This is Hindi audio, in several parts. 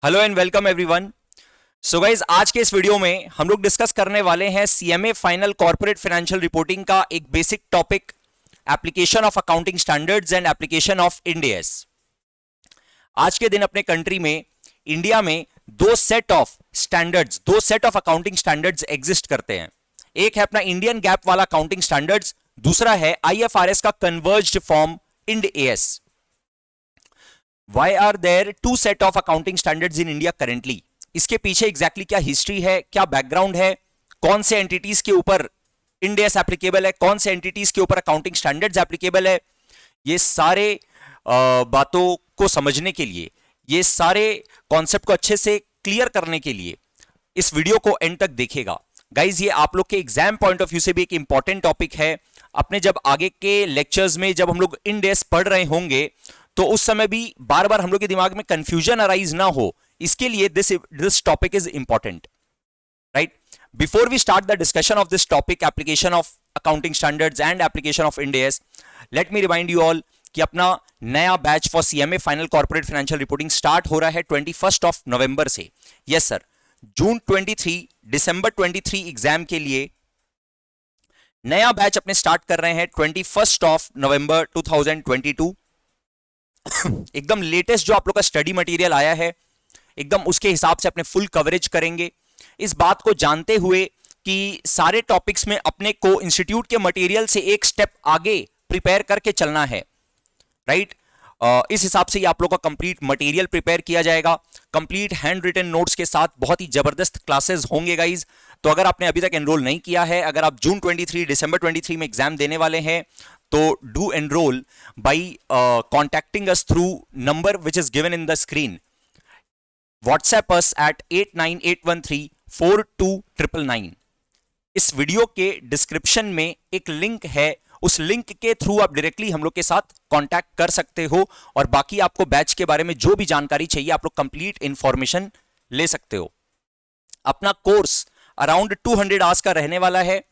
Hello and welcome everyone. So guys, आज के इस वीडियो में हम लोग डिस्कस करने वाले हैं CMA final corporate financial reporting का एक basic topic, application of accounting standards and application of Ind AS. आज के दिन अपने कंट्री में, इंडिया में दो set of accounting standards exist करते हैं। एक है अपना इंडियन गैप वाला अकाउंटिंग स्टैंडर्ड्स, दूसरा है आईएफआरएस का converged form Ind AS. Why are there two set of accounting standards in India currently? इसके पीछे एग्जैक्टली क्या हिस्ट्री है, क्या बैकग्राउंड है, कौन से एंटिटीज के ऊपर इंड एस एप्लीकेबल है, कौन से एंटिटीज के ऊपर अकाउंटिंग स्टैंडर्ड्स एप्लीकेबल है, ये सारे बातों को समझने के लिए, ये सारे कॉन्सेप्ट को अच्छे से क्लियर करने के लिए इस वीडियो को एंड तक देखिएगा। गाइज, ये आप लोग के एग्जाम पॉइंट ऑफ व्यू से भी एक इंपॉर्टेंट टॉपिक है। अपने जब आगे के लेक्चर्स में जब हम लोग इंड एस पढ़ रहे होंगे तो उस समय भी बार बार हम लोग के दिमाग में कंफ्यूजन अराइज ना हो, इसके लिए this topic is important, right. Before we start the discussion of this topic, application of accounting standards and application of Ind AS, let me remind you all कि अपना नया batch for CMA final corporate financial reporting start हो रहा है 21 नवंबर से। यस सर, जून 23 दिसंबर 23 एग्जाम के लिए नया बैच अपने स्टार्ट कर रहे हैं 21 नवंबर 2022। एकदम लेटेस्ट जो आप लोग का स्टडी मटेरियल आया है, एकदम उसके हिसाब से अपने फुल कवरेज करेंगे। इस बात को जानते हुए कि सारे टॉपिक्स में अपने को इंस्टीट्यूट के मटेरियल से एक स्टेप आगे प्रिपेयर करके चलना है, राइट। इस हिसाब से आप लोग का कंप्लीट मटेरियल प्रिपेयर किया जाएगा, कंप्लीट हैंड रिटन नोट्स के साथ। बहुत ही जबरदस्त क्लासेस होंगे गाइज। तो अगर आपने अभी तक एनरोल नहीं किया है, अगर आप जून 23 दिसंबर 23 में एग्जाम देने वाले हैं, तो do enrol by contacting us through number which is given in the screen. WhatsApp us at 898134299। इस वीडियो के डिस्क्रिप्शन में एक लिंक है, उस लिंक के थ्रू आप डायरेक्टली हम लोग के साथ कांटेक्ट कर सकते हो और बाकी आपको बैच के बारे में जो भी जानकारी चाहिए आप लोग कंप्लीट इंफॉर्मेशन ले सकते हो। अपना कोर्स अराउंड 200 आवर्स का रहने वाला है।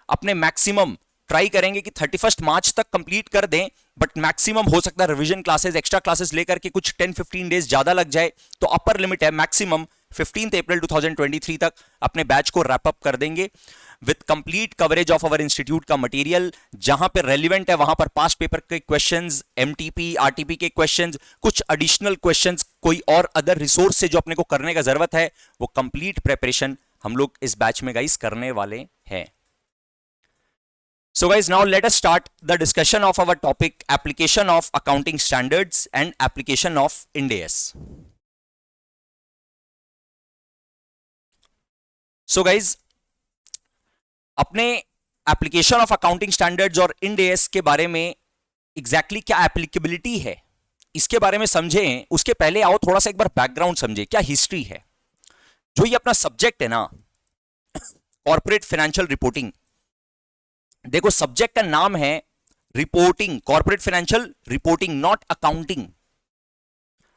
अपने मैक्सिमम ट्राई करेंगे कि 31 मार्च तक कंप्लीट कर दें, बट मैक्सिमम हो सकता है रिवीजन क्लासेस, एक्स्ट्रा क्लासेस लेकर के कुछ 10-15 डेज ज्यादा लग जाए, तो अपर लिमिट है मैक्सिमम 15 अप्रैल 2023 तक अपने बैच को रैप अप कर देंगे with complete coverage of our institute का मटेरियल। जहां पे रेलिवेंट है वहां पर पास्ट पेपर के क्वेश्चंस, एमटीपी आरटीपी के क्वेश्चंस, कुछ एडिशनल क्वेश्चंस, कोई और अदर रिसोर्स से जो अपने को करने का जरूरत है, वो कंप्लीट प्रिपरेशन हम लोग इस बैच में गाइस करने वाले हैं। So guys, now let us start the discussion of our topic, application of accounting standards and application of Ind AS. So guys, अपने application of accounting standards और Ind AS के बारे में exactly क्या applicability है, इसके बारे में समझें। उसके पहले आओ थोड़ा सा एक बार बैकग्राउंड समझे, क्या हिस्ट्री है। जो ये अपना सब्जेक्ट है ना, कॉर्पोरेट फाइनेंशियल रिपोर्टिंग, देखो सब्जेक्ट का नाम है reporting, corporate financial reporting, not accounting.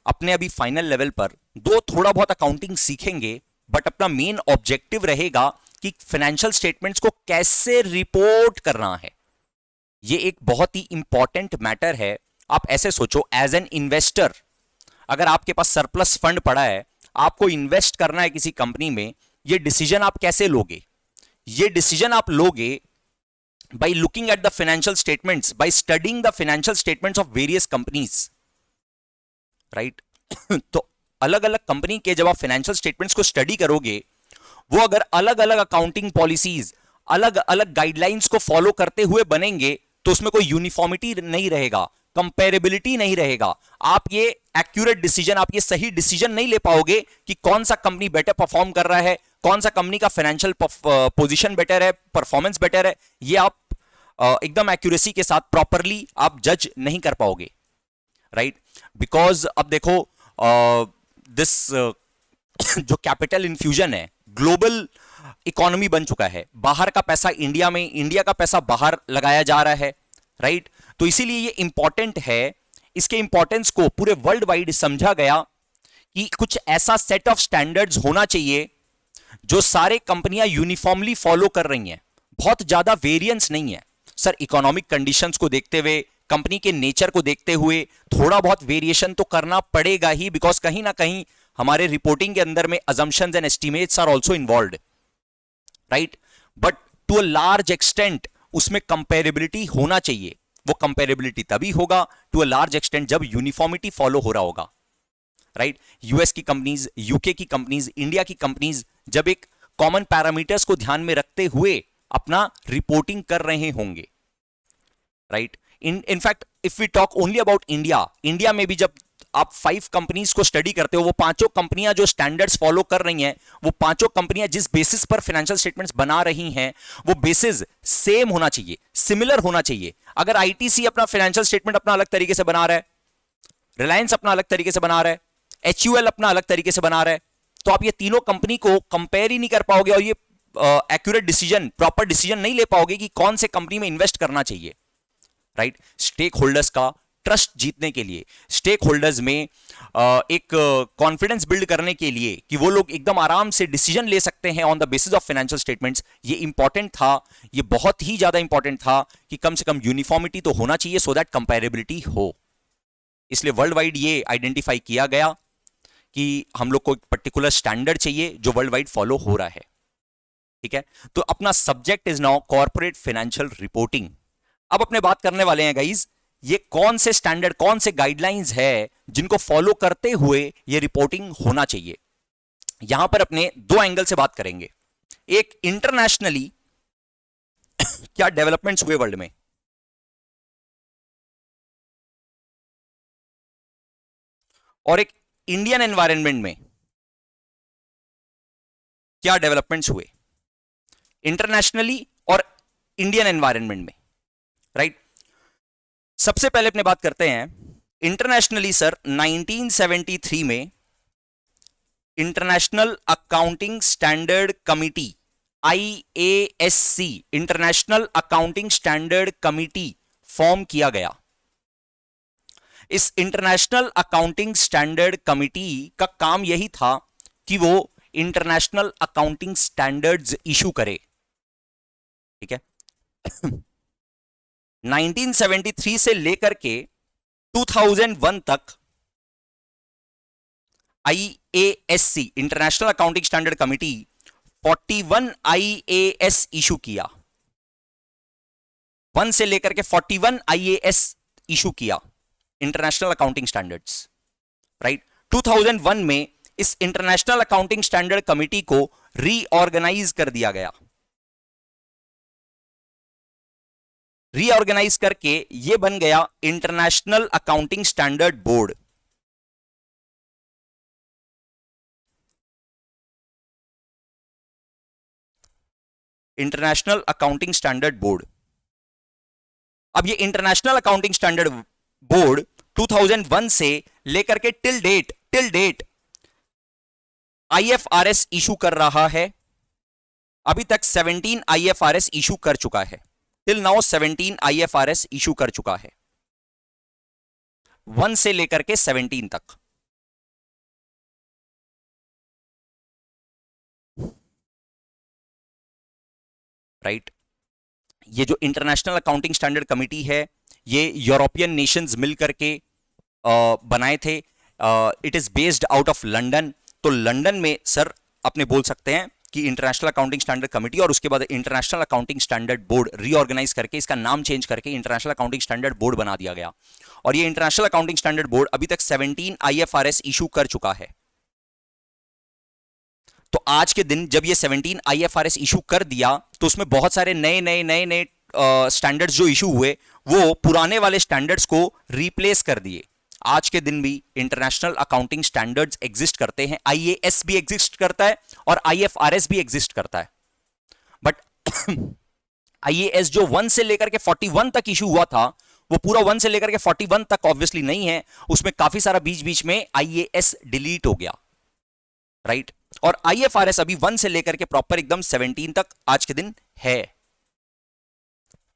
अपने अभी फाइनल लेवल पर दो थोड़ा बहुत अकाउंटिंग सीखेंगे, बट अपना मेन ऑब्जेक्टिव रहेगा कि फाइनेंशियल स्टेटमेंट्स को कैसे रिपोर्ट करना है। ये एक बहुत ही इंपॉर्टेंट मैटर है। आप ऐसे सोचो, एज एन इन्वेस्टर, अगर आपके पास सरप्लस फंड पड़ा है, आपको इन्वेस्ट करना है किसी कंपनी में, ये डिसीजन आप कैसे लोगे? ये डिसीजन आप लोगे by looking at the financial statements, by studying the financial statements of various companies, right? तो अलग अलग कंपनी के जब आप फाइनेंशियल स्टेटमेंट्स को स्टडी करोगे, वो अगर अलग अलग अकाउंटिंग पॉलिसीज, अलग अलग गाइडलाइंस को फॉलो करते हुए बनेंगे, तो उसमें कोई यूनिफॉर्मिटी नहीं रहेगा, कंपेरेबिलिटी नहीं रहेगा। आप ये एक्यूरेट डिसीजन, आप ये सही डिसीजन नहीं ले पाओगे कि कौन सा कंपनी बेटर परफॉर्म कर रहा है, कौन सा कंपनी का फाइनेंशियल पोजीशन बेटर है, परफॉर्मेंस बेटर है। ये आप एकदम एक्यूरेसी के साथ प्रॉपरली आप जज नहीं कर पाओगे, राइट। बिकॉज अब देखो दिस जो कैपिटल इन्फ्यूजन है, ग्लोबल इकोनॉमी बन चुका है। बाहर का पैसा इंडिया में, इंडिया का पैसा बाहर लगाया जा रहा है, राइट। तो इसीलिए ये इंपॉर्टेंट है, इसके इंपॉर्टेंस को पूरे वर्ल्ड वाइड समझा गया कि कुछ ऐसा सेट ऑफ स्टैंडर्ड्स होना चाहिए जो सारे कंपनियां यूनिफॉर्मली फॉलो कर रही हैं, बहुत ज्यादा वेरिएंस नहीं है। सर, इकोनॉमिक कंडीशंस को देखते हुए, कंपनी के नेचर को देखते हुए थोड़ा बहुत वेरिएशन तो करना पड़ेगा ही, बिकॉज कहीं ना कहीं हमारे रिपोर्टिंग के अंदर में assumptions and estimates are also involved, right? But to a large extent उसमें कंपेरेबिलिटी होना चाहिए। वो कंपेरेबिलिटी तभी होगा टू अ लार्ज एक्सटेंट जब यूनिफॉर्मिटी फॉलो हो रहा होगा, राइट? यूएस की कंपनीज, यूके की कंपनीज, इंडिया की कंपनीज जब एक कॉमन पैरामीटर्स को ध्यान में रखते हुए अपना रिपोर्टिंग कर रहे होंगे, right? In fact if we talk only about India, India में भी जब आप 5 कंपनीज को स्टडी करते हो, वो पांचों कंपनियां जो स्टैंडर्ड्स फॉलो कर रही हैं, वो पांचों कंपनियां जिस बेसिस पर फाइनेंशियल स्टेटमेंट्स बना रही हैं, वो बेसिस सेम होना चाहिए, सिमिलर होना चाहिए। अगर आईटीसी अपना फाइनेंशियल स्टेटमेंट अपना अलग तरीके से बना रहा है, रिलायंस अपना अलग तरीके से बना रहा है, एचयूएल अपना अलग तरीके से बना रहा है, तो आप ये तीनों कंपनी को कंपेयर ही नहीं कर पाओगे और ये एक्यूरेट डिसीजन, प्रॉपर डिसीजन नहीं ले पाओगे कि कौन से कंपनी में इन्वेस्ट करना चाहिए, राइट? स्टेक होल्डर्स का ट्रस्ट जीतने के लिए, स्टेक होल्डर्स में एक कॉन्फिडेंस बिल्ड करने के लिए कि वो लोग एकदम आराम से डिसीजन ले सकते हैं on the basis of financial statements, ये इंपॉर्टेंट था, ये बहुत ही ज्यादा इंपॉर्टेंट था कि कम से कम यूनिफॉर्मिटी तो होना चाहिए सो दैट कंपेरेबिलिटी हो। इसलिए वर्ल्ड वाइड ये आइडेंटिफाई किया गया कि हम लोग को एक पर्टिकुलर स्टैंडर्ड चाहिए जो वर्ल्ड वाइड फॉलो हो रहा है, ठीक है? तो अपना subject is now corporate financial reporting. अब अपने बात करने वाले हैं गाइज, ये कौन से स्टैंडर्ड, कौन से गाइडलाइंस है जिनको फॉलो करते हुए ये रिपोर्टिंग होना चाहिए। यहां पर अपने 2 एंगल से बात करेंगे। एक इंटरनेशनली क्या डेवलपमेंट्स हुए वर्ल्ड में, और एक इंडियन एनवायरनमेंट में क्या डेवलपमेंट्स हुए, इंटरनेशनली और इंडियन एनवायरनमेंट में, राइट? सबसे पहले अपने बात करते हैं इंटरनेशनली। सर 1973 में international accounting standard committee IASC, international accounting standard committee form किया गया। इस इंटरनेशनल अकाउंटिंग स्टैंडर्ड कमिटी का काम यही था कि वो इंटरनेशनल अकाउंटिंग स्टैंडर्ड्स इशू करे, ठीक है? 1973 से लेकर के 2001 तक IASC, international accounting standard committee 41 IAS issue किया। 1 से लेकर के 41 IAS इशू किया, इंटरनेशनल अकाउंटिंग स्टैंडर्ड्स, राइट? 2001 में इस इंटरनेशनल अकाउंटिंग स्टैंडर्ड कमिटी को रीऑर्गेनाइज कर दिया गया। रीऑर्गेनाइज करके ये बन गया international accounting standard board. International accounting standard board. अब ये इंटरनेशनल अकाउंटिंग स्टैंडर्ड बोर्ड 2001 से लेकर के टिल डेट IFRS इशू कर रहा है। अभी तक 17 IFRS इशू कर चुका है। टिल नाउ 17 IFRS इशू कर चुका है, 1 से लेकर के 17 तक। राइट? ये जो इंटरनेशनल अकाउंटिंग स्टैंडर्ड कमिटी है, ये यूरोपियन नेशंस मिलकर के बनाए थे। It is based out of London. तो लंदन में सर अपने बोल सकते हैं कि इंटरनेशनल अकाउंटिंग स्टैंडर्ड कमिटी, और उसके बाद international accounting standard board reorganise करके इसका नाम चेंज करके इंटरनेशनल अकाउंटिंग स्टैंडर्ड बोर्ड बना दिया गया। और ये इंटरनेशनल अकाउंटिंग स्टैंडर्ड बोर्ड अभी तक 17 IFRS इशू कर चुका है। तो आज के दिन जब ये 17 IFRS इशू कर दिया, तो उसमें बहुत सारे नए स्टैंडर्ड्स जो इशू हुए, वो पुराने वाले स्टैंडर्ड्स को रिप्लेस कर दिए। आज के दिन भी इंटरनेशनल अकाउंटिंग स्टैंडर्ड्स एग्जिस्ट करते हैं, IAS भी एग्जिस्ट करता है और IFRS भी एग्जिस्ट करता है। बट IAS जो 1 से लेकर के 41 तक इशू हुआ था, वो पूरा 1 से लेकर के 41 तक ऑब्वियसली नहीं है, उसमें काफी सारा बीच बीच में IAS डिलीट हो गया, राइट? और IFRS अभी 1 से लेकर के प्रॉपर एकदम 17 तक आज के दिन है,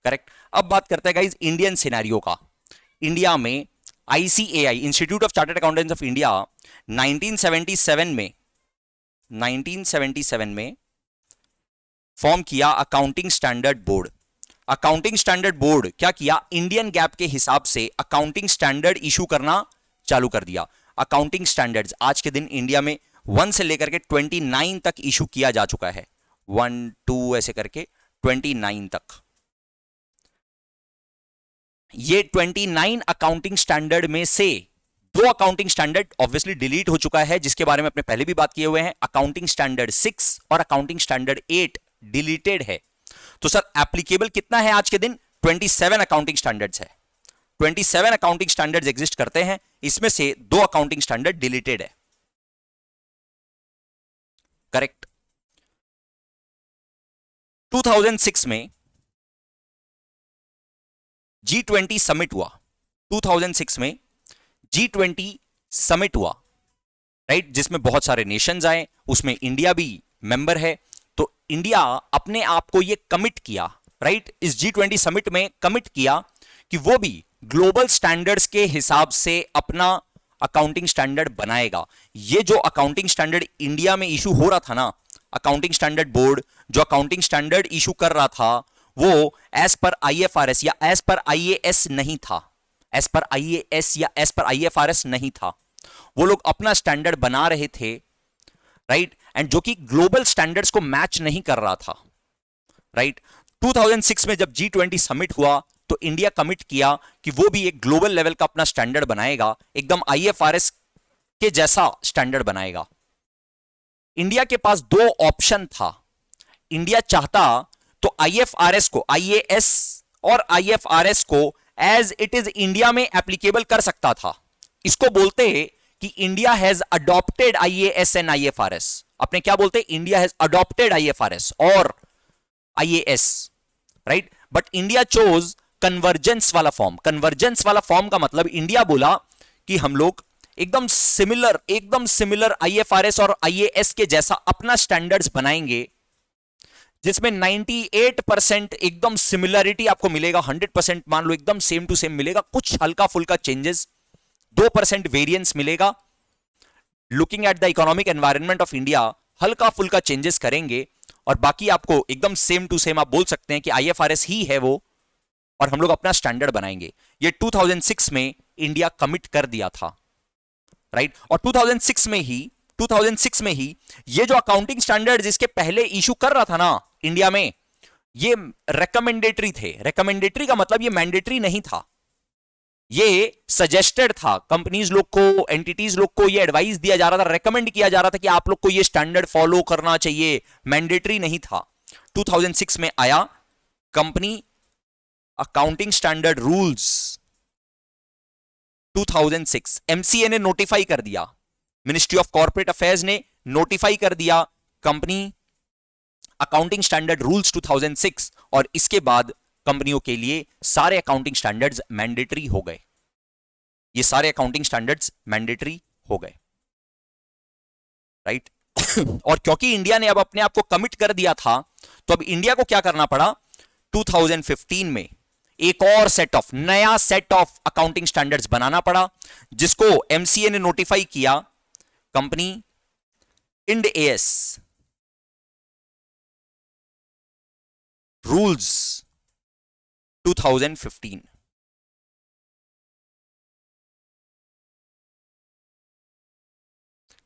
करेक्ट? अब बात करते हैं गाइस इंडियन सिनेरियो का। इंडिया में ICAI, institute of chartered accountants of India, 1977 में फॉर्म किया accounting standard board. Accounting standard board क्या किया? इंडियन गैप के हिसाब से अकाउंटिंग स्टैंडर्ड इशू करना चालू कर दिया। अकाउंटिंग स्टैंडर्ड्स आज के दिन इंडिया में 1 से लेकर के 29 तक इशू किया जा चुका है, 1 2 ऐसे करके 29 तक। ये 29 अकाउंटिंग स्टैंडर्ड में से 2 अकाउंटिंग स्टैंडर्ड ऑब्वियसली डिलीट हो चुका है, जिसके बारे में अपने पहले भी बात किए हुए हैं। अकाउंटिंग स्टैंडर्ड 6 और अकाउंटिंग स्टैंडर्ड 8 डिलीटेड है। तो सर एप्लीकेबल कितना है आज के दिन? 27 अकाउंटिंग स्टैंडर्ड्स है। 27 अकाउंटिंग स्टैंडर्ड्स एग्जिस्ट करते हैं, इसमें से 2 अकाउंटिंग स्टैंडर्ड डिलीटेड है। करेक्ट। 2006 में G20 समिट हुआ। 2006 में G20 समिट हुआ, राइट, जिसमें बहुत सारे नेशंस आए, उसमें इंडिया भी मेंबर है। तो इंडिया अपने आप को ये कमिट किया, राइट, इस G20 समिट में कमिट किया कि वो भी ग्लोबल स्टैंडर्ड्स के हिसाब से अपना अकाउंटिंग स्टैंडर्ड बनाएगा। ये जो अकाउंटिंग स्टैंडर्ड इंडिया में इशू हो रहा था ना, अकाउंटिंग स्टैंडर्ड बोर्ड जो अकाउंटिंग स्टैंडर्ड इशू कर रहा था, वो एज पर IFRS या एज पर IAS नहीं था, एज पर IAS या एज पर IFRS नहीं था। वो लोग अपना स्टैंडर्ड बना रहे थे, राइट, एंड जो कि ग्लोबल स्टैंडर्ड्स को मैच नहीं कर रहा था, राइट। 2006 में जब G20 समिट हुआ तो इंडिया कमिट किया कि वो भी एक ग्लोबल लेवल का अपना स्टैंडर्ड बनाएगा, एकदम IFRS के जैसा स्टैंडर्ड बनाएगा। इंडिया के पास 2 ऑप्शन था। इंडिया चाहता तो IFRS को, IAS और IFRS को एज इट इज इंडिया में एप्लीकेबल कर सकता था। इसको बोलते हैं कि India has adopted IAS and IFRS। अपने क्या बोलते हैं? इंडिया हैज अडॉप्टेड IFRS और IAS, right. But India chose convergence वाला फॉर्म। कन्वर्जेंस वाला फॉर्म का मतलब इंडिया बोला कि हम लोग एकदम सिमिलर IFRS और IAS के जैसा अपना स्टैंडर्ड्स बनाएंगे, जिसमें 98% एकदम सिमिलरिटी आपको मिलेगा, 100% मान लो एकदम सेम टू सेम मिलेगा, कुछ हल्का फुल्का चेंजेस, 2% वेरिएंस मिलेगा। Looking at the economic environment of India हल्का फुल्का चेंजेस करेंगे और बाकी आपको एकदम सेम टू सेम आप बोल सकते हैं कि IFRS ही है वो, और हम लोग अपना स्टैंडर्ड बनाएंगे। ये 2006 में इंडिया कमिट कर दिया था, राइट। और 2006 में ही ये जो अकाउंटिंग स्टैंडर्ड जिसके पहले इशू कर रहा था ना इंडिया में, ये रेकमेंडेटरी थे। रेकमेंडेटरी का मतलब ये मैंडेटरी नहीं था, ये सजेस्टेड था। कंपनीज लोग को, एंटिटीज लोग को ये एडवाइस दिया जा रहा था, रेकमेंड किया जा रहा था कि आप लोग को ये स्टैंडर्ड फॉलो करना चाहिए, मैंडेटरी नहीं था। 2006 में आया company accounting standard rules 2006, MCA ने नोटिफाई कर दिया, मिनिस्ट्री ऑफ कॉर्पोरेट अफेयर्स ने नोटिफाई कर दिया कंपनी अकाउंटिंग स्टैंडर्ड रूल्स 2006, और इसके बाद कंपनियों के लिए सारे अकाउंटिंग स्टैंडर्ड्स मैंडेटरी हो गए। ये सारे अकाउंटिंग स्टैंडर्ड्स मैंडेटरी हो गए, राइट। और क्योंकि इंडिया ने अब अपने आप को कमिट कर दिया था, तो अब इंडिया को क्या करना पड़ा? 2015 में एक और नया सेट ऑफ अकाउंटिंग स्टैंडर्ड्स बनाना पड़ा, जिसको MCA ने नोटिफाई किया, company Ind AS rules 2015।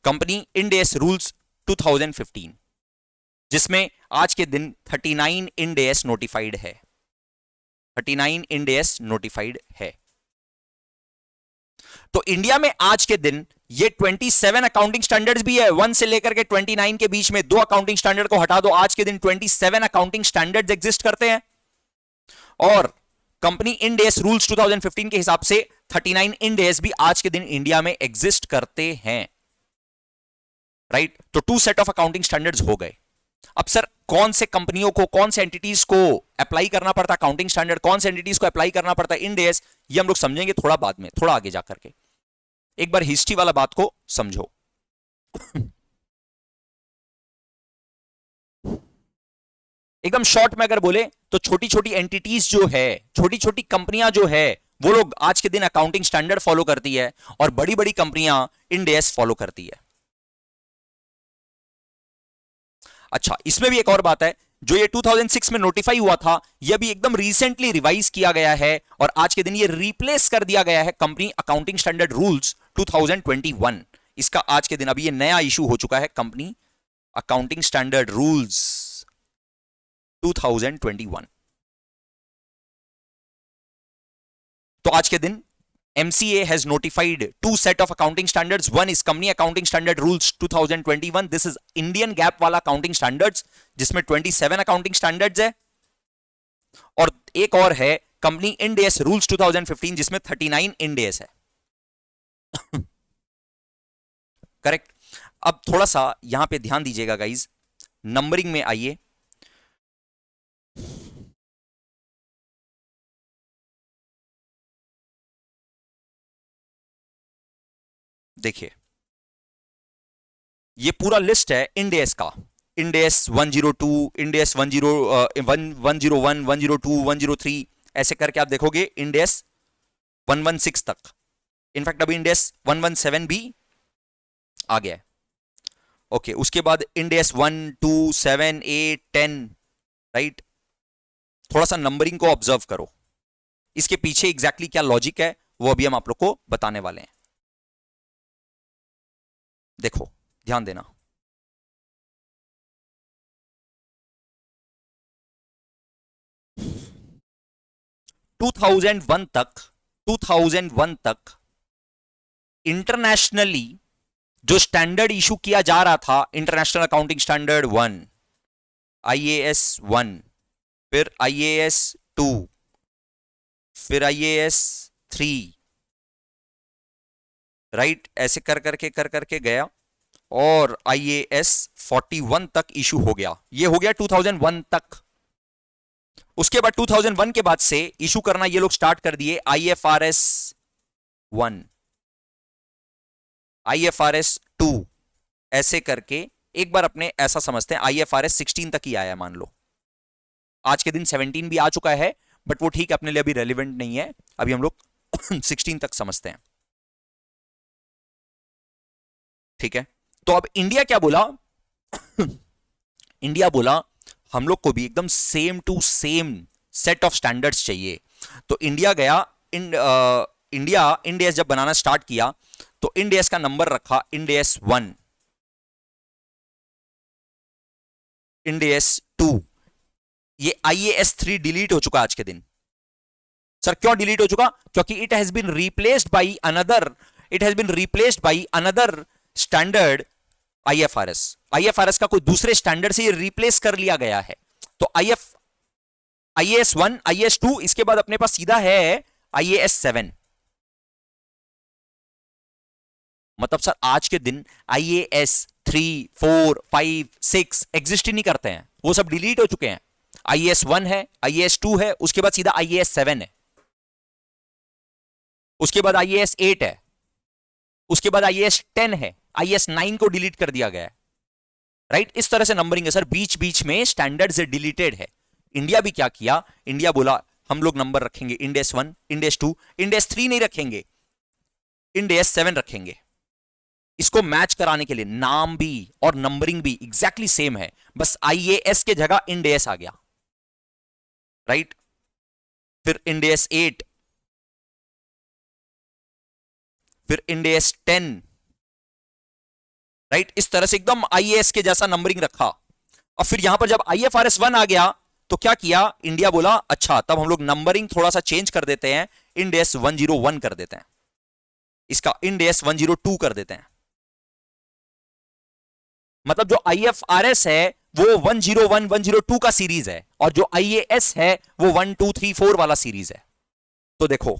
Company Ind AS rules 2015, जिसमें आज के दिन 39 इंड AS नोटिफाइड है, 39 इंड AS नोटिफाइड है। तो इंडिया में आज के दिन ये 27 अकाउंटिंग स्टैंडर्ड्स भी है, 1 से लेकर के 29 के बीच में 2 अकाउंटिंग स्टैंडर्ड को हटा दो, आज के दिन 27 अकाउंटिंग स्टैंडर्ड्स एग्जिस्ट करते हैं। और कंपनी इंड AS रूल्स 2015 के हिसाब से 39 इंड AS भी आज के दिन इंडिया में एग्जिस्ट करते हैं, राइट। तो 2 सेट ऑफ अकाउंटिंग स्टैंडर्ड्स हो गए। अब सर कौन से कंपनियों को, कौन से एंटिटीज को अप्लाई करना पड़ता अकाउंटिंग स्टैंडर्ड, कौन से एंटिटीज को अप्लाई करना पड़ता इंड AS, ये हम लोग समझेंगे थोड़ा बाद में, थोड़ा आगे जाकर के। एक बार हिस्ट्री वाला बात को समझो। एकदम शॉर्ट में अगर बोले तो छोटी छोटी एंटिटीज जो है, छोटी छोटी कंपनियां जो है, वो लोग आज के दिन अकाउंटिंग स्टैंडर्ड फॉलो करती है, और बड़ी बड़ी कंपनियां इंड AS फॉलो करती है। अच्छा, इसमें भी एक और बात है, जो ये 2006 में नोटिफाई हुआ था, यह भी एकदम रिसेंटली रिवाइज किया गया है, और आज के दिन ये रिप्लेस कर दिया गया है कंपनी अकाउंटिंग स्टैंडर्ड रूल्स 2021, इसका आज के दिन अभी ये नया इशू हो चुका है, कंपनी अकाउंटिंग स्टैंडर्ड रूल्स 2021। तो आज के दिन MCA has notified two set of accounting standards. One is Company Accounting Standard Rules 2021. This is Indian GAAP वाला accounting standards, जिसमें 27 accounting standards है, और एक और है Company Ind AS Rules 2015, जिसमें 39 Ind AS है। करेक्ट। अब थोड़ा सा यहां पे ध्यान दीजिएगा गाइज, नंबरिंग में आइए। देखिए ये पूरा लिस्ट है इंड एस का, इंड एस 102, इंड एस 101, 102, 103, ऐसे करके आप देखोगे इंड एस 116 तक। इनफैक्ट अभी इंड एस 117 भी आ गया है। ओके, उसके बाद इंड एस 1, 2, 7, 8, 10, राइट। थोड़ा सा नंबरिंग को ऑब्जर्व करो, इसके पीछे एग्जैक्टली क्या लॉजिक है वो अभी हम आप लोग को बताने वाले हैं। देखो ध्यान देना, तक 2001 तक इंटरनेशनली जो स्टैंडर्ड इशू किया जा रहा था, इंटरनेशनल अकाउंटिंग स्टैंडर्ड 1, IAS 1, फिर IAS 2, फिर IAS 3, राइट, ऐसे कर करके गया और IAS 41 तक इशू हो गया। ये हो गया 2001 तक। उसके बाद 2001 के बाद से इशू करना ये लोग स्टार्ट कर दिए IFRS 1, IFRS 2, ऐसे करके एक बार अपने ऐसा समझते हैं IFRS 16 तक ही आया, मान लो आज के दिन 17 भी आ चुका है, बट वो ठीक है, अपने लिए अभी रेलिवेंट नहीं है, अभी हम लोग 16 तक समझते हैं। ठीक है, तो अब इंडिया क्या बोला? इंडिया बोला हम लोग को भी एकदम same to same set of standards चाहिए। तो इंडिया गया, इंडिया इंड एस जब बनाना स्टार्ट किया तो इंड एस का नंबर रखा इंड एस 1, इंड एस 2। ये IAS 3 डिलीट हो चुका आज के दिन। सर क्यों डिलीट हो चुका? क्योंकि it has been replaced by another standard IFRS का कोई दूसरे स्टैंडर्ड से ये रिप्लेस कर लिया गया है। तो IAS 1, IAS 2, इसके बाद अपने पास सीधा है IAS 7। मतलब सर आज के दिन IAS 3, 4, 5, 6 एग्जिस्ट ही नहीं करते हैं, वो सब डिलीट हो चुके हैं। IAS 1 है, IAS 2 है, उसके बाद सीधा IAS 7 है, उसके बाद IAS 8 है, उसके बाद IAS 10 है, IAS 9 को डिलीट कर दिया गया है, राइट। इस तरह से नंबरिंग है सर, बीच बीच में स्टैंडर्ड से डिलीटेड है। इंडिया भी क्या किया, इंडिया बोला हम लोग नंबर रखेंगे end AS 1, end S 2, end S 3 नहीं रखेंगे, इंड एस 7 रखेंगे। इसको मैच कराने के लिए नाम भी और नंबरिंग भी एग्जैक्टली सेम है, बस IAS के जगह इंड एस आ गया, राइट। फिर इंड एस 8, फिर इंड एस 10, राइट। इस तरह से एकदम IAS के जैसा नंबरिंग रखा। और फिर यहां पर जब IFRS 1 आ गया तो क्या किया, इंडिया बोला अच्छा तब हम लोग नंबरिंग थोड़ा सा चेंज कर देते हैं, इंड एस 101 कर देते हैं, इसका इंड एस 102 कर देते हैं। मतलब जो IFRS है वो 101, 102 का सीरीज है, और जो IAS है वो 1, 2, 3, 4 वाला सीरीज है। तो देखो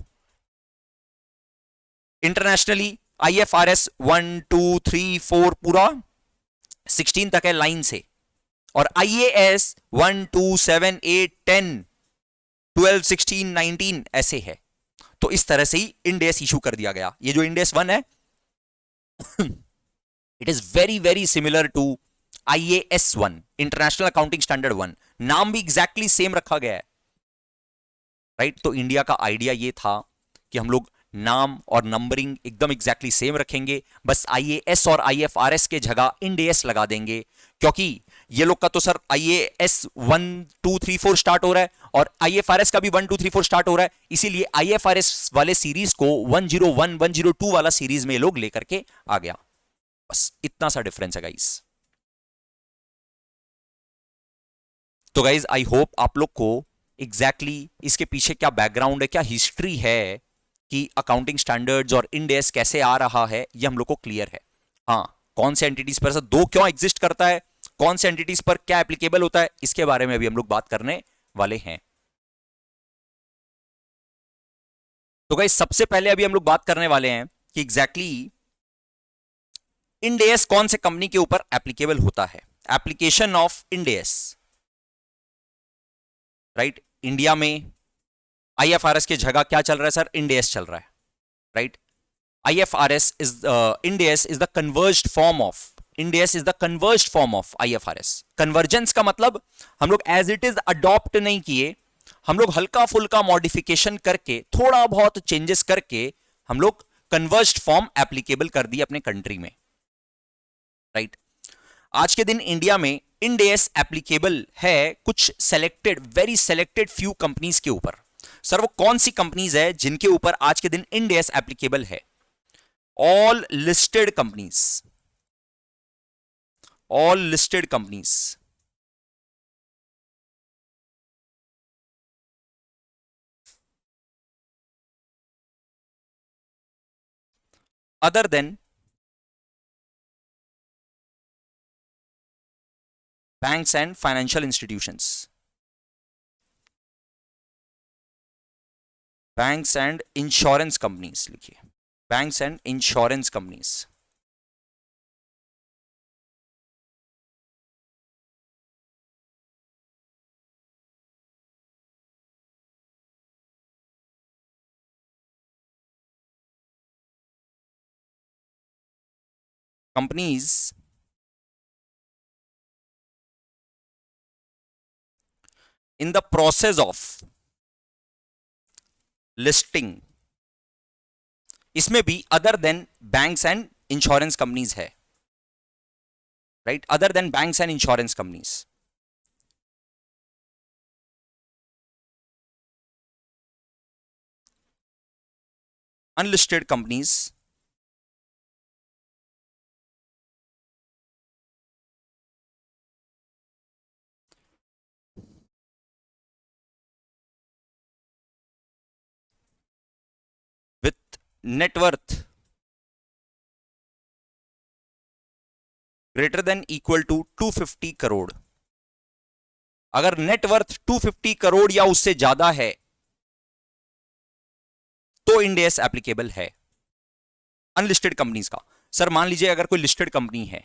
इंटरनेशनली IFRS 1, 2, 3, 4 पूरा 16 तक है लाइन से, और IAS 1, 2, 7, 8, 10, 12, 16, 19 ऐसे है। तो इस तरह से ही इंड एस इशू कर दिया गया। ये जो इंड एस 1 है it is very very similar to IAS 1, international accounting standard 1। नाम भी एग्जैक्टली सेम रखा गया है, राइट। तो इंडिया का आइडिया ये था कि हम लोग नाम और नंबरिंग एकदम एग्जैक्टली सेम रखेंगे, बस IAS और IFRS के जगह इंड एस लगा देंगे, क्योंकि ये लोग का तो सर IAS 1 2 3 4 स्टार्ट हो रहा है और IFRS का भी 1 2 3 4 स्टार्ट हो रहा है, इसीलिए IFRS वाले सीरीज को 101 102 वाला सीरीज में ये लोग लेकर के आ गया। बस इतना सा डिफरेंस है गाइस। तो गाइज आई होप आप लोग को एग्जैक्टली इसके पीछे क्या बैकग्राउंड है, क्या हिस्ट्री है कि अकाउंटिंग स्टैंडर्ड्स और इंड एस कैसे आ रहा है, ये हम लोग को क्लियर है। हाँ, कौन से एंटिटीज पर दो क्यों एग्जिस्ट करता है, कौन से एंटिटीज पर क्या एप्लीकेबल होता है, इसके बारे में अभी हम लोग बात करने वाले हैं। तो गाइस सबसे पहले अभी हम लोग बात करने वाले हैं कि एग्जैक्टली इंड एस कौन से कंपनी के ऊपर एप्लीकेबल होता है। Application of Ind S, right. India में IFRS की जगह क्या चल रहा है सर, इंड एस चल रहा है, right. IFRS is Ind AS is the converged form of Ind AS is the converged form of IFRS। Convergence का मतलब हम लोग एज इट इज अडॉप्ट नहीं किए, हम लोग हल्का फुल्का मॉडिफिकेशन करके थोड़ा बहुत चेंजेस करके हम लोग कन्वर्ज्ड फॉर्म एप्लीकेबल कर दिए अपने कंट्री में, राइट। आज के दिन इंडिया में इंड एस एप्लीकेबल है कुछ selected, very selected few companies के ऊपर। सर वो कौन सी कंपनीज है जिनके ऊपर आज के दिन इंड एस एप्लीकेबल है? all listed companies, all listed companies, other than banks and financial institutions, banks and insurance companies लिखिए, banks and insurance companies, companies in the process of listing, इसमें भी other than banks and insurance companies है, right. Other than banks and insurance companies, unlisted companies with net worth greater than equal to 250 crore. अगर नेटवर्थ 250 करोड़ या उससे ज्यादा है तो इंड एस एप्लीकेबल है। अनलिस्टेड कंपनीज का सर मान लीजिए अगर कोई लिस्टेड कंपनी है,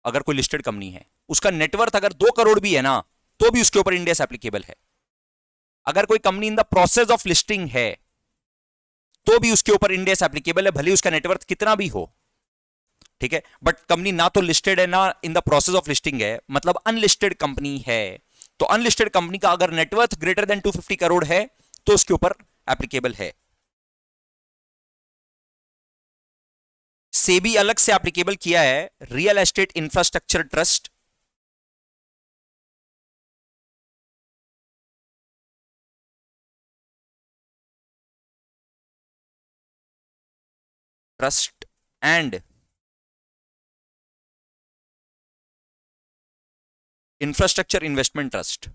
अगर कोई लिस्टेड कंपनी है उसका नेटवर्थ अगर 2 करोड़ भी है ना तो भी उसके ऊपर इंड एस एप्लीकेबल है। अगर कोई company in the process of listing है तो भी उसके ऊपर इंड एस एप्लीकेबल है, भले उसका नेटवर्थ कितना भी हो, ठीक है। बट कंपनी ना तो लिस्टेड है ना इन द प्रोसेस ऑफ लिस्टिंग है, मतलब अनलिस्टेड कंपनी है, तो अनलिस्टेड कंपनी का अगर नेटवर्थ ग्रेटर देन 250 करोड़ है तो उसके ऊपर एप्लीकेबल है। सेबी अलग से एप्लीकेबल किया है real estate infrastructure trust, trust and infrastructure investment trust.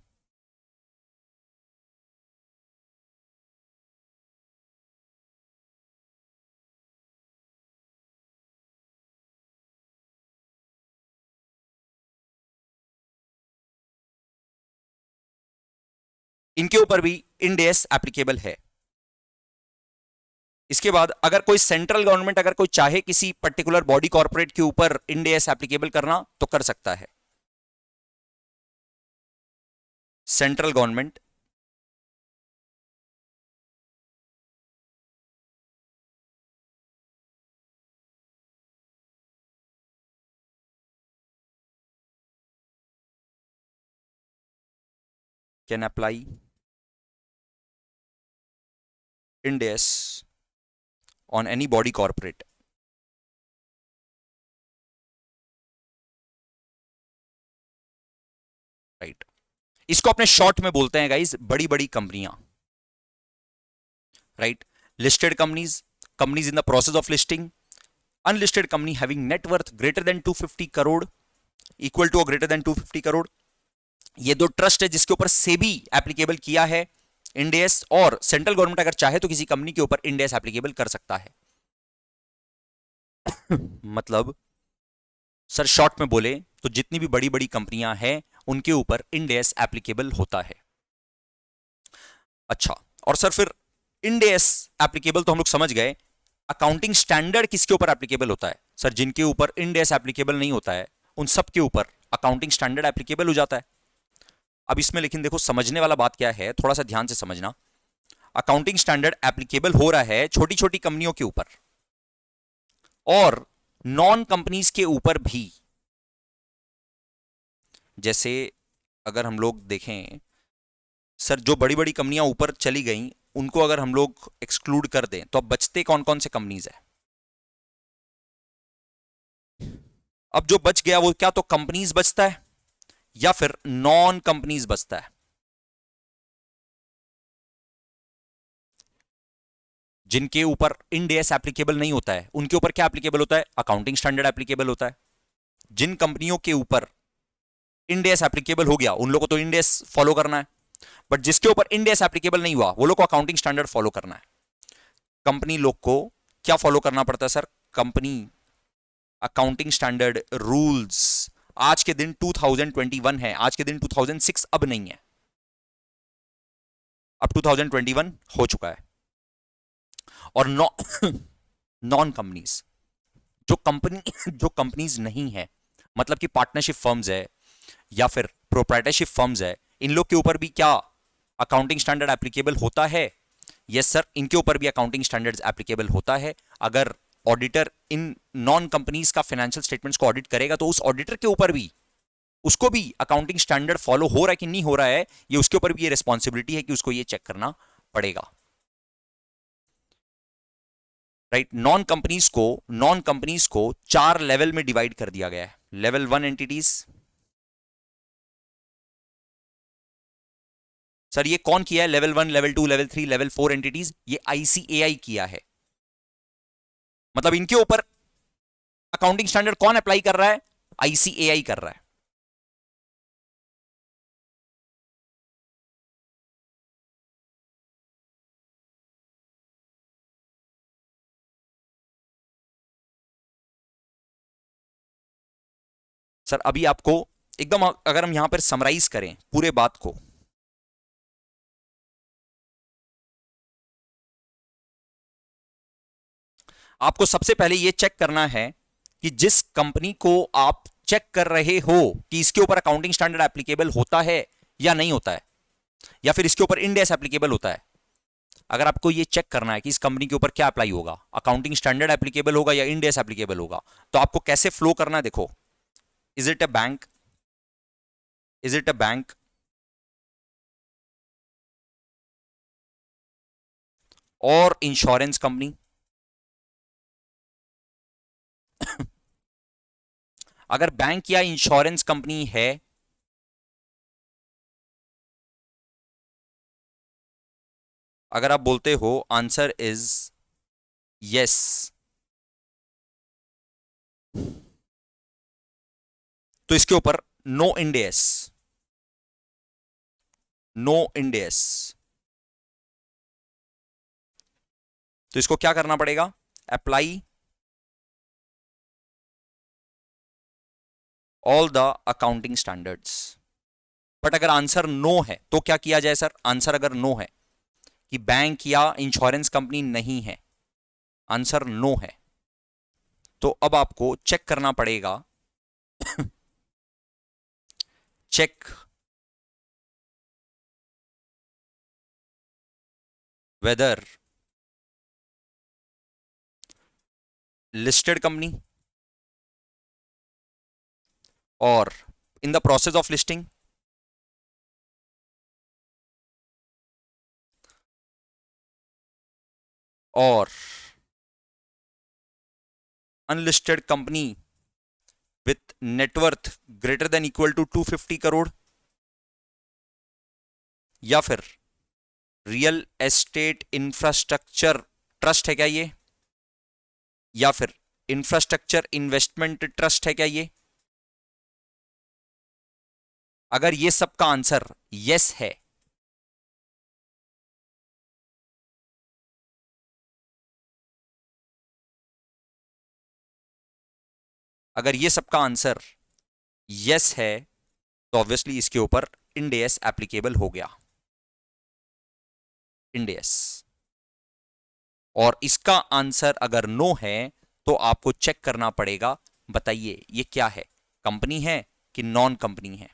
इनके ऊपर भी इंड एस एप्लीकेबल है। इसके बाद अगर कोई सेंट्रल गवर्नमेंट अगर कोई चाहे किसी पर्टिकुलर बॉडी कॉर्पोरेट के ऊपर इंड एस एप्लीकेबल करना तो कर सकता है। Central government can apply end S on any body corporate। Right. इसको अपने शॉर्ट में बोलते हैं गाइस बड़ी बड़ी कंपनियां, right. Listed companies, companies in the process of listing, unlisted company having net worth greater than 250 crore, equal to और ग्रेटर देन 250 करोड़। ये दो ट्रस्ट है जिसके ऊपर सेबी एप्लीकेबल किया है इंड एस, और सेंट्रल गवर्नमेंट अगर चाहे तो किसी कंपनी के ऊपर इंड एस एप्लीकेबल कर सकता है। मतलब सर शॉर्ट में बोले तो जितनी भी बड़ी बड़ी कंपनियां हैं उनके ऊपर इंड एस एप्लीकेबल होता है। अच्छा, और सर फिर इंड एस एप्लीकेबल तो हम लोग समझ गए, अकाउंटिंग स्टैंडर्ड किसके ऊपर एप्लीकेबल होता है? सर जिनके ऊपर इंड एस एप्लीकेबल नहीं होता है उन सब के ऊपर अकाउंटिंग स्टैंडर्ड एप्लीकेबल हो जाता है। अब इसमें लेकिन देखो समझने वाला बात क्या है, थोड़ा सा ध्यान से समझना। अकाउंटिंग स्टैंडर्ड एप्लीकेबल हो रहा है छोटी छोटी कंपनियों के ऊपर और नॉन कंपनीज के ऊपर भी। जैसे अगर हम लोग देखें सर, जो बड़ी बड़ी कंपनियां ऊपर चली गई उनको अगर हम लोग एक्सक्लूड कर दें तो अब बचते कौन कौन से कंपनीज है? अब जो बच गया वो क्या तो कंपनीज बचता है या फिर नॉन कंपनीज बचता है? जिनके ऊपर इंड एस एप्लीकेबल नहीं होता है उनके ऊपर क्या एप्लीकेबल होता है? अकाउंटिंग स्टैंडर्ड एप्लीकेबल होता है। जिन कंपनियों के ऊपर इंड एस एप्लीकेबल हो गया उन लोगों को तो इंड एस फॉलो करना है, बट जिसके ऊपर इंड एस एप्लीकेबल नहीं हुआ वो लोग को अकाउंटिंग स्टैंडर्ड फॉलो करना है। कंपनी लोग को क्या फॉलो करना पड़ता है sir? Company accounting standard rules. आज के दिन 2021 है, आज के दिन 2006 अब नहीं है, अब 2021 हो चुका है। और नॉन कंपनीज, जो कंपनीज नहीं है, मतलब कि पार्टनरशिप फर्म्स है या फिर प्रोप्राइटरशिप फर्म्स है, इन लोग के ऊपर भी क्या अकाउंटिंग स्टैंडर्ड एप्लीकेबल होता है? यस सर, इनके ऊपर भी अकाउंटिंग स्टैंडर्ड्स एप्लीकेबल होता है। अगर ऑडिटर इन नॉन कंपनीज का फाइनेंशियल स्टेटमेंट्स को ऑडिट करेगा तो उस ऑडिटर के ऊपर भी, उसको भी अकाउंटिंग स्टैंडर्ड फॉलो हो रहा है कि नहीं हो रहा है, ये उसके ऊपर भी ये रिस्पॉन्सिबिलिटी है कि उसको ये चेक करना पड़ेगा, राइट। नॉन कंपनीज को 4 लेवल में डिवाइड कर दिया गया है। लेवल 1 एंटिटीज, सर ये कौन किया है? Level 1, level 2, level 3, level 4 entities, ये आईसीएआई किया है। मतलब इनके ऊपर अकाउंटिंग स्टैंडर्ड कौन अप्लाई कर रहा है? आईसीएआई कर रहा है। सर अभी आपको एकदम, अगर हम यहां पर समराइज करें पूरे बात को, आपको सबसे पहले यह चेक करना है कि जिस कंपनी को आप चेक कर रहे हो कि इसके ऊपर अकाउंटिंग स्टैंडर्ड एप्लीकेबल होता है या नहीं होता है, या फिर इसके ऊपर इंड एस एप्लीकेबल होता है। अगर आपको यह चेक करना है कि इस कंपनी के ऊपर क्या अप्लाई होगा, अकाउंटिंग स्टैंडर्ड एप्लीकेबल होगा या इंड एस एप्लीकेबल होगा, तो आपको कैसे फ्लो करना है देखो। Is it a bank? Is it a bank और इंश्योरेंस कंपनी? अगर बैंक या इंश्योरेंस कंपनी है, अगर आप बोलते हो आंसर इज यस, तो इसके ऊपर no Ind AS, no Ind AS. तो इसको क्या करना पड़ेगा? Apply all the accounting standards. But अगर आंसर नो है तो क्या किया जाए सर? आंसर अगर नो है कि बैंक या इंश्योरेंस कंपनी नहीं है, आंसर नो है, तो अब आपको चेक करना पड़ेगा चेक वेदर लिस्टेड कंपनी और in the process of listing और unlisted company with net worth greater than equal to 250 crore, या फिर रियल एस्टेट इंफ्रास्ट्रक्चर ट्रस्ट है क्या ये, या फिर इंफ्रास्ट्रक्चर इन्वेस्टमेंट ट्रस्ट है क्या ये? अगर ये सब का आंसर यस है, अगर ये सब का आंसर यस है, तो ऑब्वियसली इसके ऊपर इंड एस एप्लीकेबल हो गया, इंड एस। और इसका आंसर अगर नो है तो आपको चेक करना पड़ेगा, बताइए ये क्या है, कंपनी है कि नॉन कंपनी है?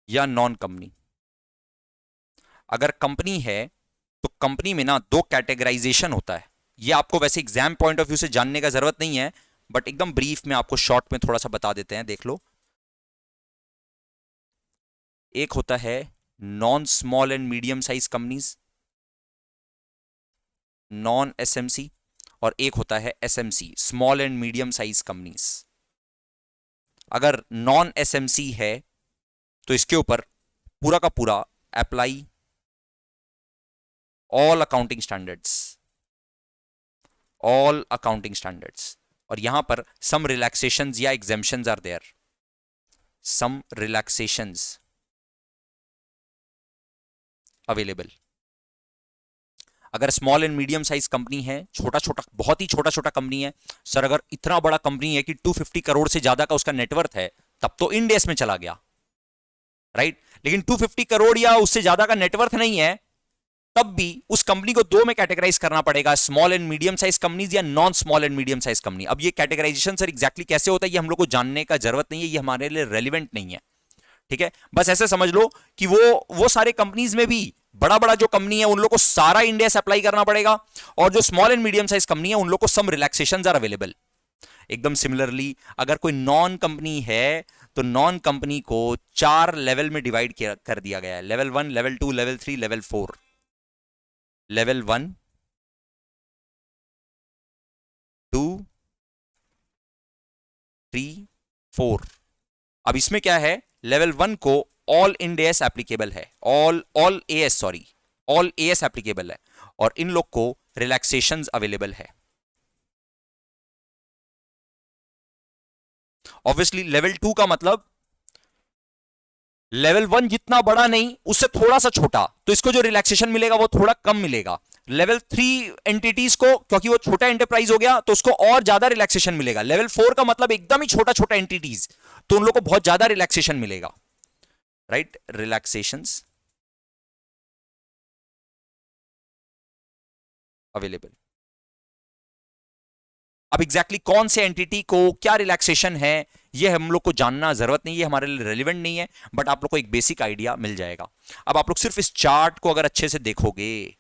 या नॉन कंपनी? अगर कंपनी है तो कंपनी में ना दो कैटेगराइजेशन होता है। ये आपको वैसे एग्जाम पॉइंट ऑफ व्यू से जानने का जरूरत नहीं है, बट एकदम ब्रीफ में आपको शॉर्ट में थोड़ा सा बता देते हैं, देख लो। एक होता है non small and medium size companies, non SMC, और एक होता है SMC, small and medium size companies. अगर नॉन एसएमसी है तो इसके ऊपर पूरा का पूरा apply all accounting standards, all accounting standards. और यहां पर सम रिलैक्सेशंस या exemptions are there, some relaxations available. अगर small and medium size company है, छोटा छोटा, बहुत ही छोटा छोटा कंपनी है, सर अगर इतना बड़ा कंपनी है कि 250 करोड़ से ज्यादा का उसका नेटवर्थ है, तब तो इंड एस में चला गया, राइट। लेकिन 250 करोड़ या उससे ज्यादा का नेटवर्थ नहीं है, तब भी उस कंपनी को दो में कैटेगराइज करना पड़ेगा, small and medium size companies या non small and medium size company. अब ये कैटेगराइजेशन सर एग्जैक्टली कैसे होता है, ये हम लोग को जानने का जरूरत नहीं है, ये हमारे लिए रेलिवेंट नहीं है, ठीक है। बस ऐसे समझ लो कि वो सारे कंपनीज में भी बड़ा बड़ा जो कंपनी है उन लोग को सारा इंड एस अप्लाई करना पड़ेगा, और जो small and medium size company है उन लोग को सम रिलैक्सेशंस आर अवेलेबल। एकदम सिमिलरली अगर कोई नॉन कंपनी है तो नॉन कंपनी को 4 लेवल में डिवाइड कर दिया गया है, level 1, level 2, level 3, level 4। Level 1, 2, 3, 4। अब इसमें क्या है, लेवल 1 को ऑल इंड एस एप्लीकेबल है, all as, sorry, all as applicable है, और इन लोग को रिलैक्सेशंस अवेलेबल है। ऑब्वियसली लेवल 2 का मतलब लेवल 1 जितना बड़ा नहीं, उससे थोड़ा सा छोटा, तो इसको जो रिलैक्सेशन मिलेगा वो थोड़ा कम मिलेगा। लेवल 3 एंटिटीज को, क्योंकि वो छोटा एंटरप्राइज हो गया, तो उसको और ज्यादा रिलैक्सेशन मिलेगा। लेवल 4 का मतलब एकदम ही छोटा छोटा एंटिटीज, तो उन लोग को बहुत ज्यादा रिलैक्सेशन मिलेगा, राइट, रिलैक्सेशंस अवेलेबल। अब एग्जैक्टली कौन से एंटिटी को क्या रिलैक्सेशन है, ये हम लोग को जानना जरूरत नहीं है, हमारे लिए रेलिवेंट नहीं है, बट आप लोग को एक बेसिक आइडिया मिल जाएगा। अब आप लोग सिर्फ इस चार्ट को अगर अच्छे से देखोगे,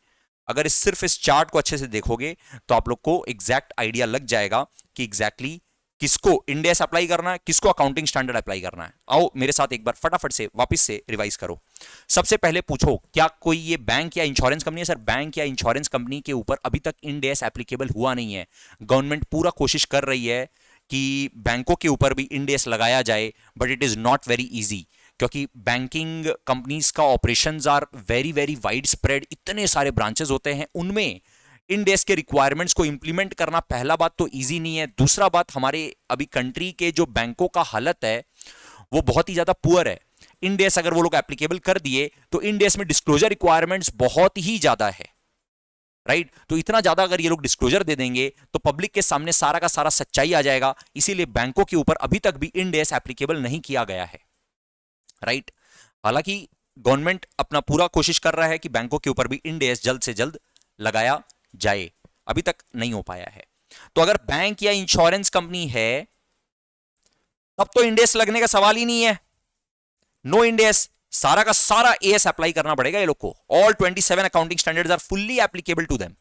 अगर सिर्फ इस चार्ट को अच्छे से देखोगे, तो आप लोग को एग्जैक्ट आइडिया लग जाएगा कि एग्जैक्टली किसको इंड एस अप्लाई करना है, किसको अकाउंटिंग स्टैंडर्ड अप्लाई करना है। आओ मेरे साथ एक बार फटाफट से वापस से रिवाइज करो। सबसे पहले पूछो, क्या कोई ये बैंक या इंश्योरेंस कंपनी है? सर बैंक या इंश्योरेंस कंपनी के ऊपर अभी तक इंड एस एप्लीकेबल हुआ नहीं है। गवर्नमेंट पूरा कोशिश कर रही है कि बैंकों के ऊपर भी इंड एस लगाया जाए, but it is not very easy, क्योंकि बैंकिंग कंपनीज का operations are very very wide spread, इतने सारे ब्रांचेस होते हैं, उनमें इंड एस के रिक्वायरमेंट्स को इंप्लीमेंट करना पहला बात तो इजी नहीं है। दूसरा बात, हमारे अभी कंट्री के जो बैंकों का हालत है वो बहुत ही ज्यादा पुअर है। इंड एस अगर वो लोग एप्लीकेबल कर दिए तो इंड एस में डिस्क्लोजर रिक्वायरमेंट्स बहुत ही ज्यादा है, राइट। तो इतना ज्यादा अगर ये लोग डिस्क्लोजर दे देंगे तो पब्लिक के सामने सारा का सारा सच्चाई आ जाएगा, इसीलिए बैंकों के ऊपर अभी तक भी इंड एस एप्लीकेबल नहीं किया गया है, राइट। हालांकि गवर्नमेंट अपना पूरा कोशिश कर रहा है कि बैंकों के ऊपर भी इंड एस जल्द से जल्द लगाया जाए, अभी तक नहीं हो पाया है। तो अगर बैंक या इंश्योरेंस कंपनी है तब तो इंड एस लगने का सवाल ही नहीं है, नो इंड एस, सारा का सारा एएस अप्लाई करना पड़ेगा ये लोग को। All 27 accounting standards are fully applicable to them,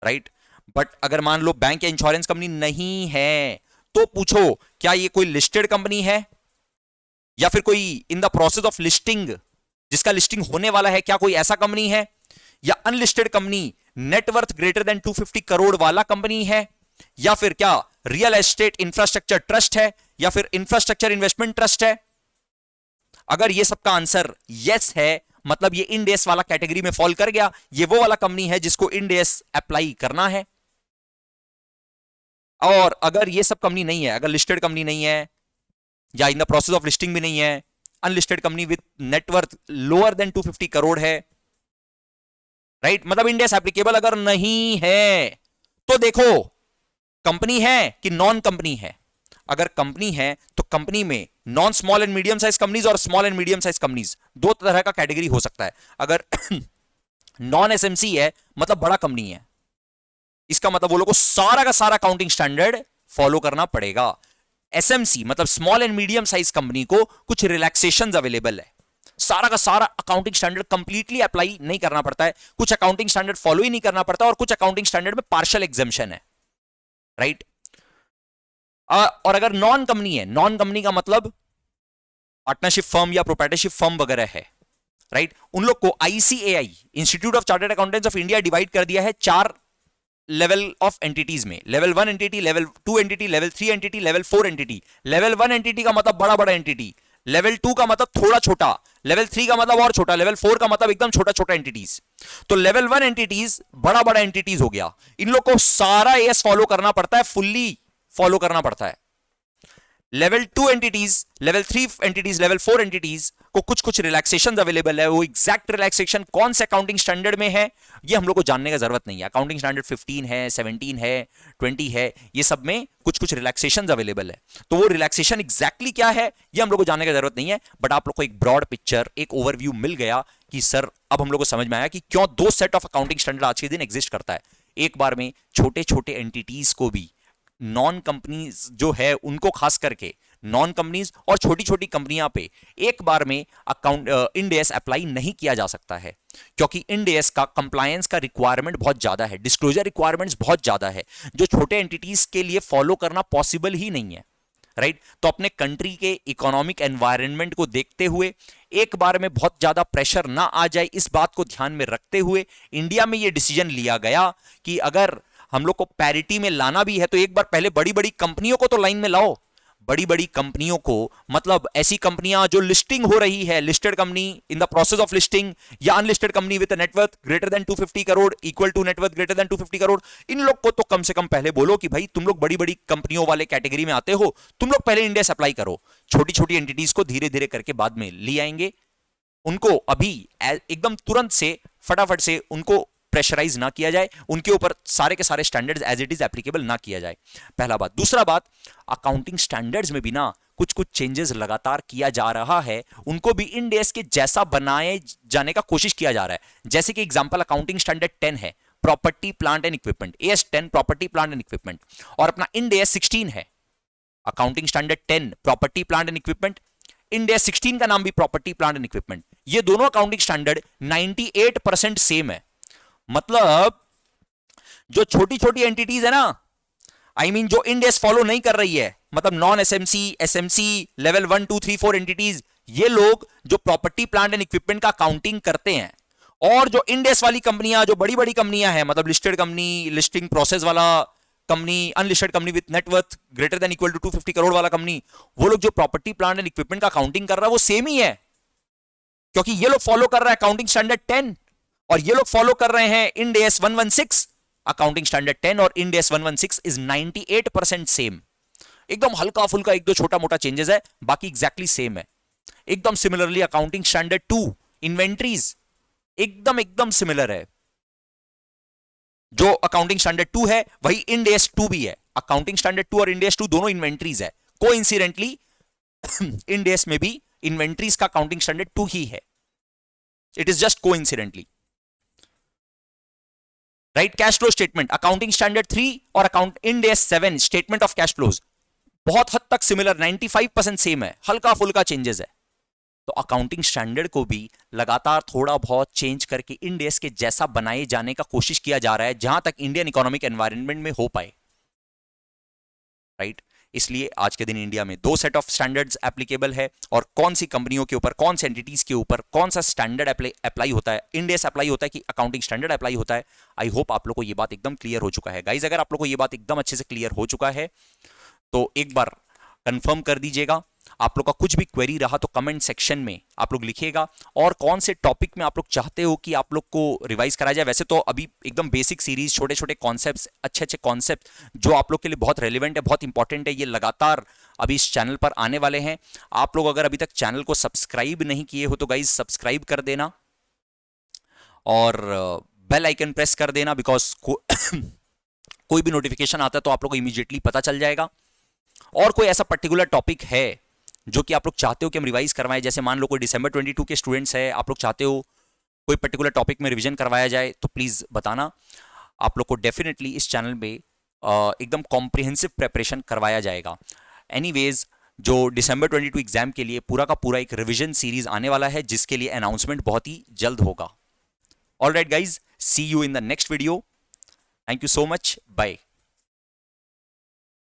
right. But अगर मान लो बैंक या इंश्योरेंस कंपनी नहीं है, तो पूछो क्या ये कोई लिस्टेड कंपनी है? या फिर कोई इन द प्रोसेस ऑफ लिस्टिंग, जिसका लिस्टिंग होने वाला है, क्या कोई ऐसा कंपनी है? या unlisted company, net worth greater than 250 crore वाला कंपनी है? या फिर क्या रियल एस्टेट इंफ्रास्ट्रक्चर ट्रस्ट है? या फिर इंफ्रास्ट्रक्चर इन्वेस्टमेंट ट्रस्ट है? अगर ये सबका आंसर यस है, मतलब ये इंड एस वाला कैटेगरी में फॉल कर गया, ये वो वाला कंपनी है जिसको इंड एस अप्लाई करना है। और अगर ये सब कंपनी नहीं है, अगर लिस्टेड कंपनी नहीं है या इन द प्रोसेस ऑफ लिस्टिंग भी नहीं है, unlisted company with net worth lower than 250 crore है, राइट, मतलब इंड एस एप्लीकेबल अगर नहीं है, तो देखो कंपनी है कि नॉन कंपनी है। अगर कंपनी है तो कंपनी में non small and medium size companies और small and medium size companies, दो तरह का कैटेगरी हो सकता है। अगर नॉन एसएमसी है मतलब बड़ा कंपनी है, इसका मतलब वो लोग को सारा का सारा अकाउंटिंग स्टैंडर्ड फॉलो करना पड़ेगा। एसएमसी मतलब small and medium size company को कुछ रिलैक्सेशन अवेलेबल है, सारा का सारा अकाउंटिंग स्टैंडर्ड कंप्लीटली अप्लाई नहीं करना पड़ता है, कुछ अकाउंटिंग स्टैंडर्ड फॉलो ही नहीं करना पड़ता, और कुछ अकाउंटिंग स्टैंडर्ड में पार्शियल एग्जेम्पशन है, राइट। और अगर नॉन कंपनी है, नॉन कंपनी का मतलब पार्टनरशिप फर्म या प्रोप्राइटरशिप फर्म वगैरह है, राइट, उन लोग को ICAI, institute of chartered accountants of India, divide कर दिया है 4 लेवल ऑफ एंटिटीज में। Level 1 entity, level 2 entity, level 3 entity, level 4 entity. Level 1 entity का मतलब बड़ा बड़ा एंटिटी, लेवल 2 का मतलब थोड़ा छोटा, लेवल 3 का मतलब और छोटा, लेवल 4 का मतलब एकदम छोटा छोटा एंटिटीज। तो लेवल 1 एंटिटीज बड़ा बड़ा एंटिटीज हो गया, इन लोग को सारा एएस फॉलो करना पड़ता है, फुल्ली फॉलो करना पड़ता है। Level 2 entities, level 3 entities, level 4 entities को कुछ कुछ रिलैक्सेशन अवेलेबल है। वो एग्जैक्ट रिलैक्सेशन कौन से अकाउंटिंग स्टैंडर्ड में है ये हम लोग को जानने का जरूरत नहीं है। अकाउंटिंग स्टैंडर्ड 15 है, 17 है, 20 है, ये सब में कुछ कुछ रिलैक्सेशन अवेलेबल है। तो वो रिलैक्सेशन एग्जैक्टली क्या है ये हम लोग को जानने का जरूरत नहीं है, बट आप लोग को एक ब्रॉड पिक्चर, एक ओवरव्यू मिल गया कि सर अब हम लोग को समझ में आया कि क्यों 2 सेट ऑफ अकाउंटिंग स्टैंडर्ड आज के दिन एग्जिस्ट करता है। एक बार में छोटे छोटे एंटिटीज को भी नॉन कंपनीज जो है उनको खास करके नॉन कंपनीज और छोटी छोटी कंपनियां पे एक बार में अकाउंट इंड एस अप्लाई नहीं किया जा सकता है, क्योंकि इंड एस का कंप्लायंस का रिक्वायरमेंट बहुत ज्यादा है, डिस्क्लोजर रिक्वायरमेंट्स बहुत ज्यादा है, जो छोटे एंटिटीज के लिए फॉलो करना पॉसिबल ही नहीं है, राइट। तो अपने कंट्री के इकोनॉमिक एनवायरनमेंट को देखते हुए, एक बार में बहुत ज्यादा प्रेशर ना आ जाए इस बात को ध्यान में रखते हुए इंडिया में यह डिसीजन लिया गया कि अगर हम लोग को पैरिटी में लाना भी है तो एक बार पहले बड़ी बड़ी कंपनियों को तो लाइन में लाओ। बड़ी बड़ी कंपनियों को मतलब ऐसी कंपनियां जो लिस्टिंग हो रही है, listed company in the process of listing, या unlisted company with net worth greater than 250 crore equal to net worth greater than 250 crore, इन लोग को तो कम से कम पहले बोलो कि भाई तुम लोग बड़ी बड़ी कंपनियों वाले कैटेगरी में आते हो, तुम लोग पहले इंड एस अप्लाई करो। छोटी छोटी एंटिटीज को धीरे धीरे करके बाद में ले आएंगे, उनको अभी एकदम तुरंत से फटाफट से उनको प्रेशराइज ना किया जाए, उनके ऊपर सारे के सारे standards as it is applicable ना किया जाए, पहला बात। दूसरा बात, अकाउंटिंग स्टैंडर्ड्स में भी ना कुछ कुछ चेंजेस लगातार किया जा रहा है, उनको भी इंड एस के जैसा बनाए जाने का कोशिश किया जा रहा है। जैसे कि एग्जांपल अकाउंटिंग स्टैंडर्ड 10 है, property plant and equipment, S 10 property plant and equipment, और अपना इंड एस 16 है। Accounting standard 10 property plant and equipment, end S 16 का नाम भी प्रॉपर्टी प्लांट एंड इक्विपमेंट। ये दोनों अकाउंटिंग स्टैंडर्ड 98% सेम है। मतलब जो छोटी छोटी एंटिटीज है ना, आई मीन जो इंड एस फॉलो नहीं कर रही है, मतलब non SMC, SMC, level 1 2 3 4 entities, ये लोग जो प्रॉपर्टी प्लांट एंड इक्विपमेंट का काउंटिंग करते हैं, और जो इंड एस वाली कंपनियां, जो बड़ी बड़ी कंपनियां हैं, मतलब लिस्टेड कंपनी, लिस्टिंग प्रोसेस वाला company, unlisted company with net worth greater than equal to 250 crore वाला कंपनी, वो लोग जो प्रॉपर्टी प्लांट एंड इक्विपमेंट का काउंटिंग कर रहा है वो सेम ही है, क्योंकि ये लोग फॉलो कर रहे हैं अकाउंटिंग स्टैंडर्ड 10 और ये लोग फॉलो कर रहे हैं इंड एस 116। अकाउंटिंग स्टैंडर्ड 10 और इंड एस 116 इज 98% सेम। एकदम हल्का फुल्का एक दो छोटा मोटा चेंजेस है, बाकी एग्जैक्टली सेम है। एकदम सिमिलरली अकाउंटिंग स्टैंडर्ड 2 इन्वेंट्रीज एकदम एकदम सिमिलर है। जो अकाउंटिंग स्टैंडर्ड 2 है वही इंड एस 2 भी है। अकाउंटिंग स्टैंडर्ड 2 और इंड एस 2 दोनों इन्वेंट्रीज है। कोइंसिडेंटली इंड एस में भी इन्वेंट्रीज का अकाउंटिंग स्टैंडर्ड 2 ही है। It is just coincidentally, right. Cash flow statement accounting standard 3 और account end S 7 statement of cash flows बहुत हद तक सिमिलर, 95% सेम है, हल्का फुल्का चेंजेस है। तो अकाउंटिंग स्टैंडर्ड को भी लगातार थोड़ा बहुत चेंज करके इंड एस के जैसा बनाए जाने का कोशिश किया जा रहा है, जहां तक इंडियन इकोनॉमिक एनवायरनमेंट में हो पाए, राइट। इसलिए आज के दिन इंडिया में 2 सेट ऑफ स्टैंडर्ड्स एप्लीकेबल है, और कौन सी कंपनियों के ऊपर, कौन से एंटिटीज के ऊपर कौन सा स्टैंडर्ड अप्लाई होता है, इंड एस अप्लाई होता है कि अकाउंटिंग स्टैंडर्ड अप्लाई होता है। आई होप आप लोग को ये बात एकदम क्लियर हो चुका है गाइज। अगर आप लोग को ये बात एकदम अच्छे से क्लियर हो चुका है तो एक बार कंफर्म कर दीजिएगा। आप लोग का कुछ भी क्वेरी रहा तो कमेंट सेक्शन में आप लोग लिखिएगा, और कौन से टॉपिक में आप लोग चाहते हो कि आप लोग को रिवाइज कराया जाए। वैसे तो अभी एकदम बेसिक सीरीज, छोटे छोटे कॉन्सेप्ट्स, अच्छे अच्छे कॉन्सेप्ट जो आप लोग के लिए बहुत रेलिवेंट है, बहुत इंपॉर्टेंट है, ये लगातार अभी इस चैनल पर आने वाले हैं। आप लोग अगर अभी तक चैनल को सब्सक्राइब नहीं किए हो तो गाइज सब्सक्राइब कर देना और बेल आइकन प्रेस कर देना, बिकॉज कोई भी नोटिफिकेशन आता है तो आप लोग को इमीडिएटली पता चल जाएगा। और कोई ऐसा पर्टिकुलर टॉपिक है जो कि आप लोग चाहते हो कि हम रिवाइज करवाएं, जैसे मान लो कोई दिसंबर 22 के स्टूडेंट्स है, आप लोग चाहते हो कोई पर्टिकुलर टॉपिक में रिवीजन करवाया जाए, तो प्लीज बताना। आप लोग को डेफिनेटली इस चैनल में एकदम कॉम्प्रिहेंसिव प्रेपरेशन करवाया जाएगा। एनीवेज, जो दिसंबर 22 एग्जाम के लिए पूरा का पूरा एक रिवीजन सीरीज आने वाला है, जिसके लिए अनाउंसमेंट बहुत ही जल्द होगा। Alright guys, see you in the next video. Thank you so much, bye.